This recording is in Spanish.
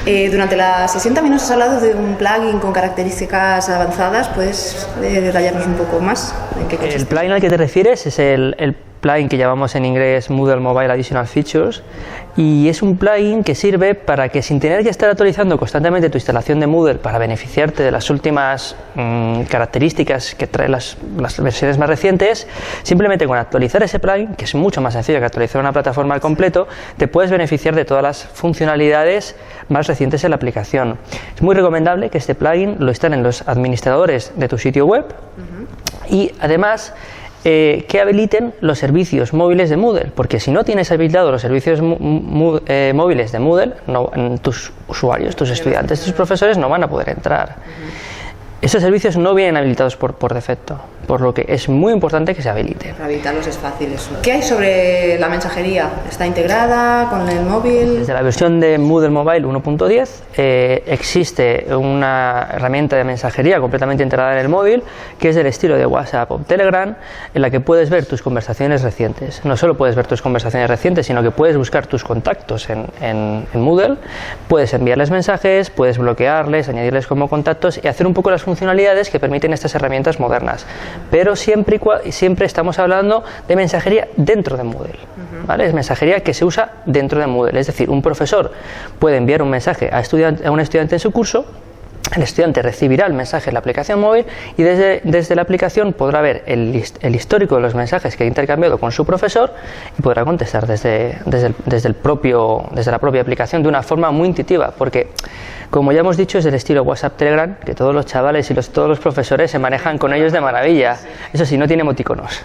Durante la sesión también nos has hablado de un plugin con características avanzadas. ¿Puedes detallarnos un poco más en qué consiste? El plugin al que te refieres es el plugin que llamamos en inglés Moodle Mobile Additional Features, y es un plugin que sirve para que, sin tener que estar actualizando constantemente tu instalación de Moodle para beneficiarte de las últimas características que traen las versiones más recientes, simplemente con actualizar ese plugin, que es mucho más sencillo que actualizar una plataforma al completo, te puedes beneficiar de todas las funcionalidades más recientes en la aplicación. Es muy recomendable que este plugin lo instalen los administradores de tu sitio web y además que habiliten los servicios móviles de Moodle, porque si no tienes habilitados los servicios móviles de Moodle, tus usuarios, tus estudiantes, tus profesores no van a poder entrar. Estos servicios no vienen habilitados por defecto, por lo que es muy importante que se habiliten. Habilitarlos es fácil eso. ¿Qué hay sobre la mensajería? ¿Está integrada con el móvil? Desde la versión de Moodle Mobile 1.10 existe una herramienta de mensajería completamente integrada en el móvil, que es del estilo de WhatsApp o Telegram, en la que puedes ver tus conversaciones recientes. No solo puedes ver tus conversaciones recientes, sino que puedes buscar tus contactos en Moodle, puedes enviarles mensajes, puedes bloquearles, añadirles como contactos y hacer un poco las funcionalidades que permiten estas herramientas modernas. Pero siempre estamos hablando de mensajería dentro de Moodle, ¿vale? Es mensajería que se usa dentro de Moodle, es decir, un profesor puede enviar un mensaje a un estudiante en su curso, el estudiante recibirá el mensaje en la aplicación móvil y desde la aplicación podrá ver el histórico de los mensajes que ha intercambiado con su profesor y podrá contestar desde la propia aplicación de una forma muy intuitiva, porque, como ya hemos dicho, es del estilo WhatsApp Telegram, que todos los chavales y todos los profesores se manejan con ellos de maravilla. Eso sí, no tiene emoticonos.